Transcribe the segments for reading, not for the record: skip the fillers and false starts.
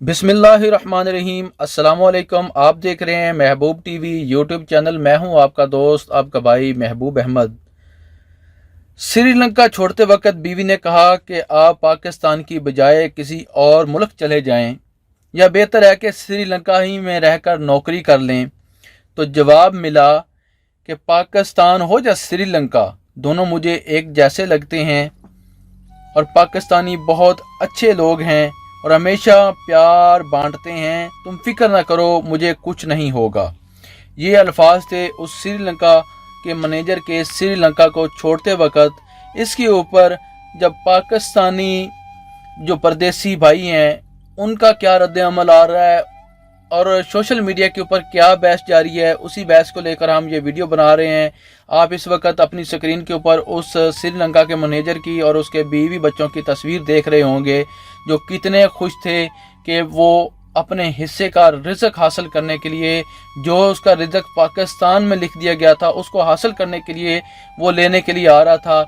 बिस्मिल्लाहिर्रहमानिर्रहीम। अस्सलाम वालेकुम। आप देख रहे हैं महबूब टीवी यूट्यूब चैनल। मैं हूं आपका दोस्त, आपका भाई महबूब अहमद। श्रीलंका छोड़ते वक्त बीवी ने कहा कि आप पाकिस्तान की बजाय किसी और मुल्क चले जाएं या बेहतर है कि श्रीलंका ही में रहकर नौकरी कर लें। तो जवाब मिला कि पाकिस्तान हो या श्रीलंका, दोनों मुझे एक जैसे लगते हैं और पाकिस्तानी बहुत अच्छे लोग हैं और हमेशा प्यार बांटते हैं। तुम फिक्र ना करो, मुझे कुछ नहीं होगा। ये अल्फाज थे उस श्रीलंका के मैनेजर के श्रीलंका को छोड़ते वक्त। इसके ऊपर जब पाकिस्तानी जो परदेसी भाई हैं उनका क्या रद्द अमल आ रहा है और सोशल मीडिया के ऊपर क्या बहस जारी है, उसी बहस को लेकर हम ये वीडियो बना रहे हैं। आप इस वक्त अपनी स्क्रीन के ऊपर उस श्रीलंका के मैनेजर की और उसके बीवी बच्चों की तस्वीर देख रहे होंगे, जो कितने खुश थे कि वो अपने हिस्से का रिज़्क हासिल करने के लिए, जो उसका रिज़्क पाकिस्तान में लिख दिया गया था, उसको हासिल करने के लिए वो लेने के लिए आ रहा था।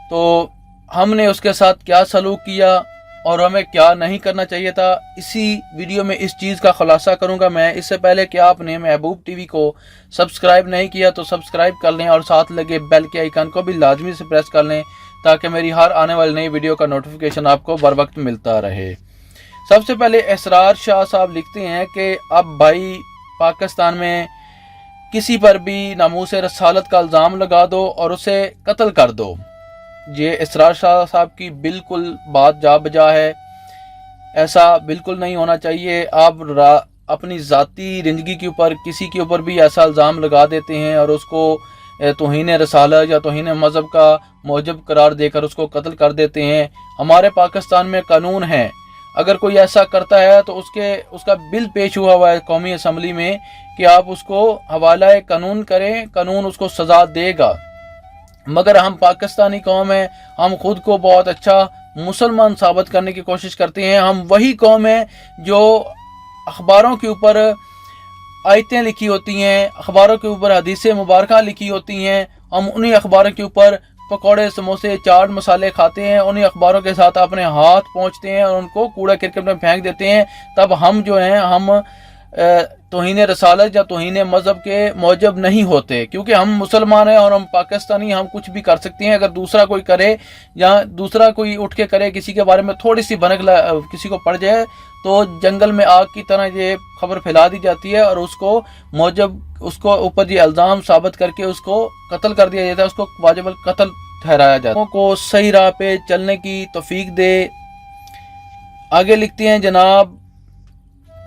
तो हमने उसके साथ क्या सलूक किया और हमें क्या नहीं करना चाहिए था, इसी वीडियो में इस चीज़ का खुलासा करूंगा मैं। इससे पहले कि आपने महबूब टीवी को सब्सक्राइब नहीं किया तो सब्सक्राइब कर लें और साथ लगे बेल के आइकन को भी लाजमी से प्रेस कर लें ताकि मेरी हर आने वाली नई वीडियो का नोटिफिकेशन आपको बर वक्त मिलता रहे। सबसे पहले इसरार शाह साहब लिखते हैं कि अब भाई पाकिस्तान में किसी पर भी नामूस रसालत का इल्ज़ाम लगा दो और उसे कत्ल कर दो। ये इसरार शाह साहब की बिल्कुल बात जा बजा है। ऐसा बिल्कुल नहीं होना चाहिए। आप अपनी ज़ाती ज़िंदगी के ऊपर किसी के ऊपर भी ऐसा इल्ज़ाम लगा देते हैं और उसको तौहीन रसालत या तौहीन मज़हब का मौजब करार देकर उसको कत्ल कर देते हैं। हमारे पाकिस्तान में कानून है, अगर कोई ऐसा करता है तो उसका बिल पेश हुआ है कौमी असम्बली में कि आप उसको हवाला कानून करें, कानून उसको सज़ा देगा। मगर हम पाकिस्तानी कौम है, हम खुद को बहुत अच्छा मुसलमान साबित करने की कोशिश करते हैं। हम वही कौम है जो अखबारों के ऊपर आयतें लिखी होती हैं, अखबारों के ऊपर हदीसें मुबारका लिखी होती हैं, हम उन्हीं अखबारों के ऊपर पकौड़े समोसे चाट मसाले खाते हैं, उन्हीं अखबारों के साथ अपने हाथ पहुँचते हैं और उनको कूड़ा क्रिकेट में फेंक देते हैं। तब हम जो हैं हम तौहीन रसालत या तौहीन मज़हब के मौजब नहीं होते, क्योंकि हम मुसलमान हैं और हम पाकिस्तानी, हम कुछ भी कर सकते हैं। अगर दूसरा कोई करे या दूसरा कोई उठ के करे, किसी के बारे में थोड़ी सी भनक किसी को पड़ जाए तो जंगल में आग की तरह ये खबर फैला दी जाती है और उसको मौजब उसको ऊपर ये इल्ज़ाम साबित करके उसको कत्ल कर दिया जाता है, उसको वाजिबुल कत्ल ठहराया जाता है। को सही राह पे चलने की तौफीक दे। आगे लिखते हैं जनाब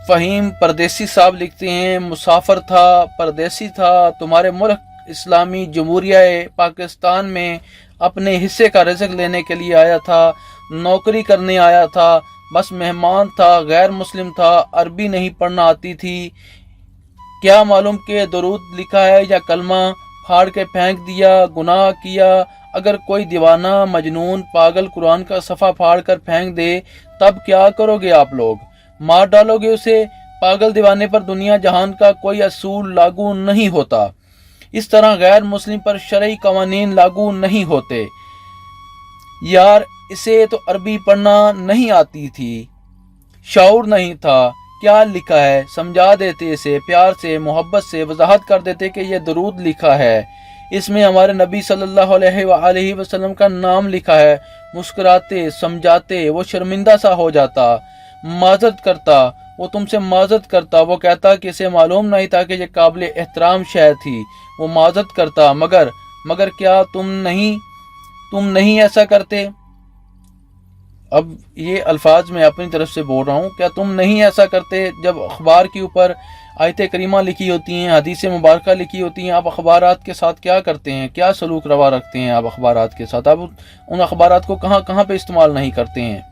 फ़हीम परदेसी साहब लिखते हैं, मुसाफिर था, परदेसी था, तुम्हारे मुल्क इस्लामी जमहूरिया पाकिस्तान में अपने हिस्से का रिज़्क लेने के लिए आया था, नौकरी करने आया था, बस मेहमान था, गैर मुस्लिम था, अरबी नहीं पढ़ना आती थी। क्या मालूम कि दरूद लिखा है या कलमा फाड़ के फेंक दिया, गुनाह किया। अगर कोई दीवाना मजनून पागल कुरान का सफ़ा फाड़ कर फेंक दे तब क्या करोगे आप लोग? मार डालोगे उसे? पागल दीवाने पर दुनिया जहान का कोई असूल लागू नहीं होता। इस तरह गैर मुस्लिम पर शरई कवानीन लागू नहीं होते। यार इसे तो अरबी पढ़ना नहीं आती थी, शऊर नहीं था, क्या लिखा है समझा देते, इसे प्यार से मोहब्बत से वजाहत कर देते कि यह दरूद लिखा है, इसमें हमारे नबी सल्लल्लाहु अलैहि वसल्लम का नाम लिखा है। मुस्कुराते समझाते, वो शर्मिंदा सा हो जाता, माजरत करता, वो तुमसे माजरत करता, वो कहता कि इसे मालूम नहीं था कि ये काबिल एहतराम शहर थी, वो माजरत करता। मगर क्या तुम नहीं ऐसा करते? अब ये अल्फाज मैं अपनी तरफ से बोल रहा हूँ, क्या तुम नहीं ऐसा करते? जब अखबार के ऊपर आयत करीमा लिखी होती हैं, हदीस मुबारक लिखी होती हैं, आप अखबारात के साथ क्या करते हैं? क्या सलूक रवा रखते हैं आप अखबारात के साथ? आप उन अखबारात को कहाँ कहाँ पे इस्तेमाल नहीं करते हैं।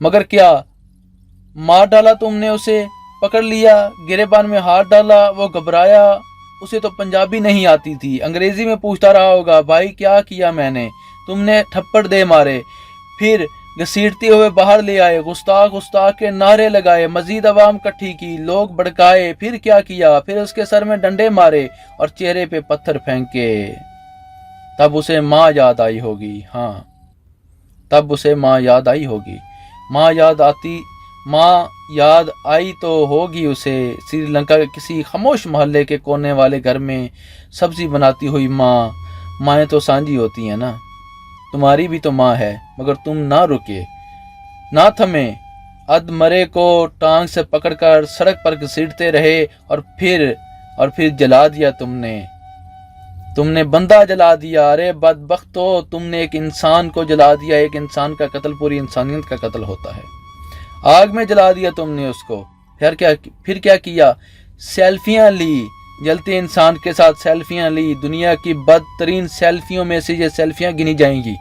मगर क्या मार डाला तुमने उसे, पकड़ लिया, गिरेबान में हाथ डाला, वो घबराया, उसे तो पंजाबी नहीं आती थी, अंग्रेजी में पूछता रहा होगा, भाई क्या किया मैंने? तुमने थप्पड़ दे मारे, फिर घसीटते हुए बाहर ले आए, गुस्ताख गुस्ताख के नारे लगाए, मजीद अवाम इकट्ठी की, लोग भड़काए, फिर क्या किया? फिर उसके सर में डंडे मारे और चेहरे पे पत्थर फेंके। तब उसे माँ याद आई होगी। हाँ, तब उसे माँ याद आई होगी। ماں یاد آئی تو ہوگی اسے سری لنکا کے کسی خاموش محلے کے کونے والے گھر میں سبزی بناتی ہوئی ماں۔ مائیں تو سانجھی ہوتی ہیں نا، تمہاری بھی تو ماں ہے، مگر تم نہ رکے، نہ تھمے، اد مرے کو ٹانگ سے پکڑ کر سڑک پر گھسیٹتے رہے اور پھر جلا دیا تم نے بندہ جلا دیا۔ ارے بدبختو، تم نے ایک انسان کو جلا دیا۔ ایک انسان کا قتل پوری انسانیت کا قتل ہوتا ہے۔ آگ میں جلا دیا تم نے اس کو۔ پھر کیا کیا؟ سیلفیاں لی، جلتے انسان کے ساتھ سیلفیاں لی۔ دنیا کی بدترین سیلفیوں میں سے یہ سیلفیاں گنی جائیں گی۔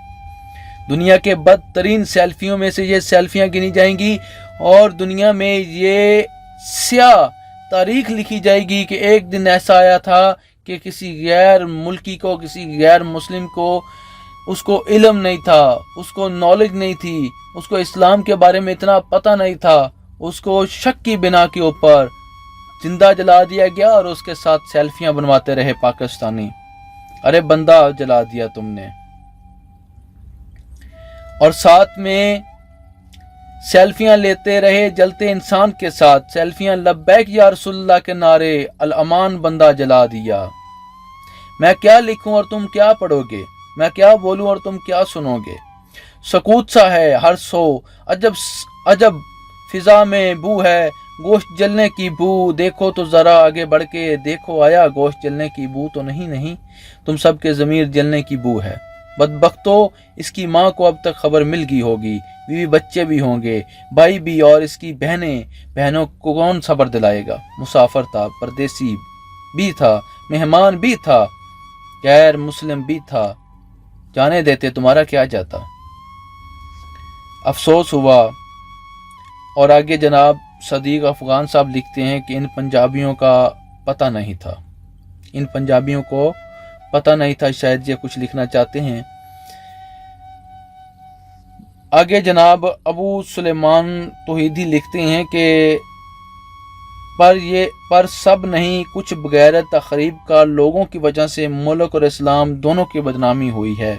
دنیا کے بدترین سیلفیوں میں سے یہ سیلفیاں گنی جائیں گی، اور دنیا میں یہ سیاہ تاریخ لکھی جائے گی کہ ایک دن ایسا آیا تھا کہ کسی غیر ملکی کو، کسی غیر مسلم کو، اس کو علم نہیں تھا، اس کو نالج نہیں تھی، اس کو اسلام کے بارے میں اتنا پتہ نہیں تھا، اس کو شک کی بنا کے اوپر زندہ جلا دیا گیا اور اس کے ساتھ سیلفیاں بنواتے رہے پاکستانی۔ ارے بندہ جلا دیا تم نے، اور ساتھ میں سیلفیاں لیتے رہے جلتے انسان کے ساتھ۔ سیلفیاں لبیک یا رسول اللہ کے نعرے، الامان بندہ جلا دیا۔ میں کیا لکھوں اور تم کیا پڑھو گے؟ میں کیا بولوں اور تم کیا سنو گے؟ سکوت سا ہے ہر سو، عجب فضا میں بو ہے گوشت جلنے کی بو۔ دیکھو تو ذرا آگے بڑھ کے، دیکھو آیا گوشت جلنے کی بو تو نہیں، تم سب کے ضمیر جلنے کی بو ہے۔ بدبختو، اس کی ماں کو اب تک خبر مل گئی ہوگی، بیوی بچے بھی ہوں گے، بھائی بھی، اور اس کی بہنوں کو کون صبر دلائے گا؟ مسافر تھا، پردیسی بھی تھا، مہمان بھی تھا، غیر مسلم بھی تھا، جانے دیتے تمہارا کیا جاتا؟ افسوس ہوا۔ اور آگے جناب صدیق افغان صاحب لکھتے ہیں کہ ان پنجابیوں کا پتہ نہیں تھا، ان پنجابیوں کو پتہ نہیں تھا، شاید یہ کچھ لکھنا چاہتے ہیں۔ آگے جناب ابو سلیمان توحیدی لکھتے ہیں کہ پر سب نہیں، کچھ بغیر تخریب کا لوگوں کی وجہ سے ملک اور اسلام دونوں کی بدنامی ہوئی ہے۔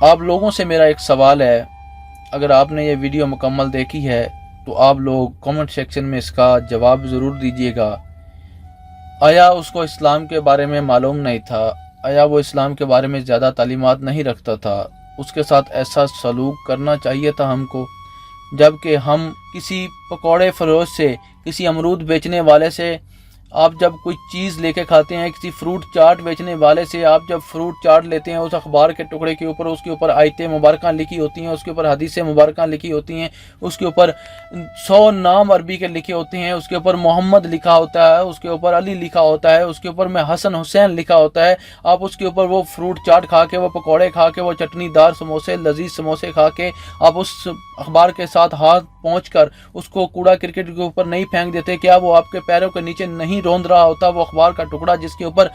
آپ لوگوں سے میرا ایک سوال ہے، اگر آپ نے یہ ویڈیو مکمل دیکھی ہے تو آپ لوگ کامنٹ سیکشن میں اس کا جواب ضرور دیجیے گا۔ آیا اس کو اسلام کے بارے میں معلوم نہیں تھا؟ آیا وہ اسلام کے بارے میں زیادہ تعلیمات نہیں رکھتا تھا؟ اس کے ساتھ ایسا سلوک کرنا چاہیے تھا ہم کو، جبکہ ہم کسی پکوڑے فروش سے، کسی امرود بیچنے والے سے، آپ جب کوئی چیز لے کے کھاتے ہیں، کسی فروٹ چاٹ بیچنے والے سے آپ جب فروٹ چاٹ لیتے ہیں، اس اخبار کے ٹکڑے کے اوپر اس کے اوپر آیت مبارکہ لکھی ہوتی ہیں، اس کے اوپر حدیث مبارکہ لکھی ہوتی ہیں، اس کے اوپر 100 نام عربی کے لکھے ہوتے ہیں، اس کے اوپر محمد لکھا ہوتا ہے، اس کے اوپر علی لکھا ہوتا ہے، اس کے اوپر میں حسن حسین لکھا ہوتا ہے، آپ اس کے اوپر وہ فروٹ چاٹ کھا کے، وہ پکوڑے کھا کے، وہ چٹنی دار سموسے، لذیذ سموسے کھا کے آپ اس اخبار کے ساتھ ہاتھ پہنچ کر اس کو کوڑا کرکٹ کے اوپر نہیں پھینک دیتے؟ کیا وہ آپ کے پیروں کے نیچے نہیں روند رہا ہوتا وہ اخبار کا ٹکڑا جس کے اوپر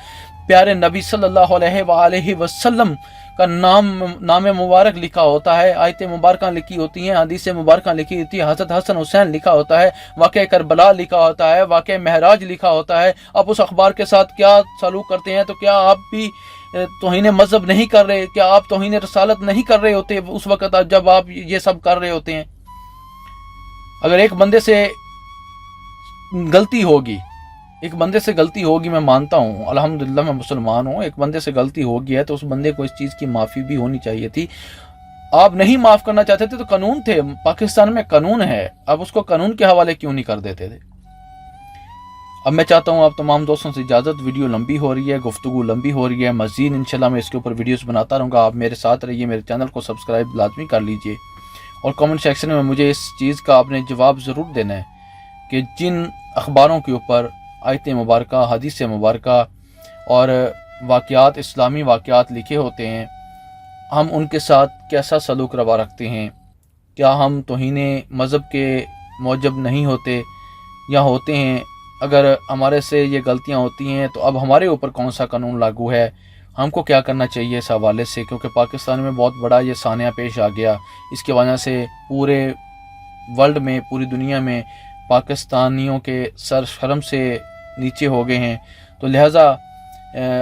پیارے نبی صلی اللہ علیہ وآلہ وسلم کا نام مبارک لکھا ہوتا ہے، آیت مبارکہ لکھی ہوتی ہیں، حدیث مبارکہ لکھی ہوتی ہے، حضرت حسن حسین لکھا ہوتا ہے، واقعہ کربلا لکھا ہوتا ہے، واقعہ معراج لکھا ہوتا ہے؟ آپ اس اخبار کے ساتھ کیا سلوک کرتے ہیں؟ تو کیا آپ بھی توہین مذہب نہیں کر رہے؟ کیا آپ توہین رسالت نہیں کر رہے ہوتے اس وقت جب آپ یہ سب کر رہے ہوتے ہیں؟ اگر ایک بندے سے غلطی ہوگی، میں مانتا ہوں، الحمدللہ میں مسلمان ہوں، ایک بندے سے غلطی ہوگی ہے تو اس بندے کو اس چیز کی معافی بھی ہونی چاہیے تھی۔ آپ نہیں معاف کرنا چاہتے تھے تو قانون تھے، پاکستان میں قانون ہے، آپ اس کو قانون کے حوالے کیوں نہیں کر دیتے تھے؟ اب میں چاہتا ہوں آپ تمام دوستوں سے اجازت، ویڈیو لمبی ہو رہی ہے، گفتگو لمبی ہو رہی ہے، مزید انشاءاللہ میں اس کے اوپر ویڈیوز بناتا رہوں گا، آپ میرے ساتھ رہیے، میرے چینل کو سبسکرائب لازمی کر لیجئے، اور کامنٹ سیکشن میں مجھے اس چیز کا آپ نے جواب ضرور دینا ہے کہ جن اخباروں کے اوپر آیت مبارکہ، حدیث مبارکہ اور واقعات، اسلامی واقعات لکھے ہوتے ہیں، ہم ان کے ساتھ کیسا سلوک روا رکھتے ہیں؟ کیا ہم توہین مذہب کے موجب نہیں ہوتے یا ہوتے ہیں؟ اگر ہمارے سے یہ غلطیاں ہوتی ہیں تو اب ہمارے اوپر کون سا قانون لاگو ہے؟ ہم کو کیا کرنا چاہیے اس حوالے سے؟ کیونکہ پاکستان میں بہت بڑا یہ سانحہ پیش آ گیا، اس کی وجہ سے پورے ورلڈ میں، پوری دنیا میں پاکستانیوں کے سر شرم سے نیچے ہو گئے ہیں، تو لہٰذا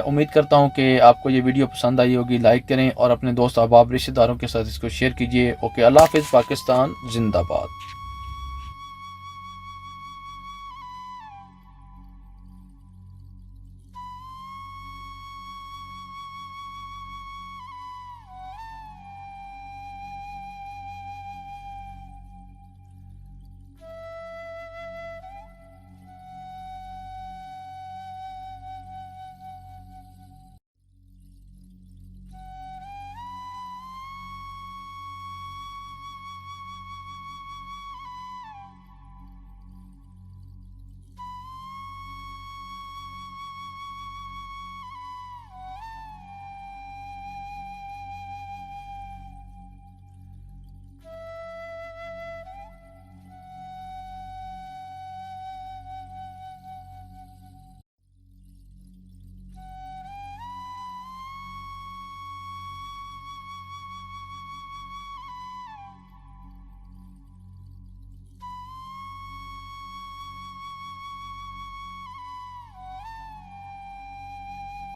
امید کرتا ہوں کہ آپ کو یہ ویڈیو پسند آئی ہوگی. لائک کریں اور اپنے دوست احباب رشتہ داروں کے ساتھ اس کو شیئر کیجیے. اوکے, اللہ حافظ. پاکستان زندہ باد.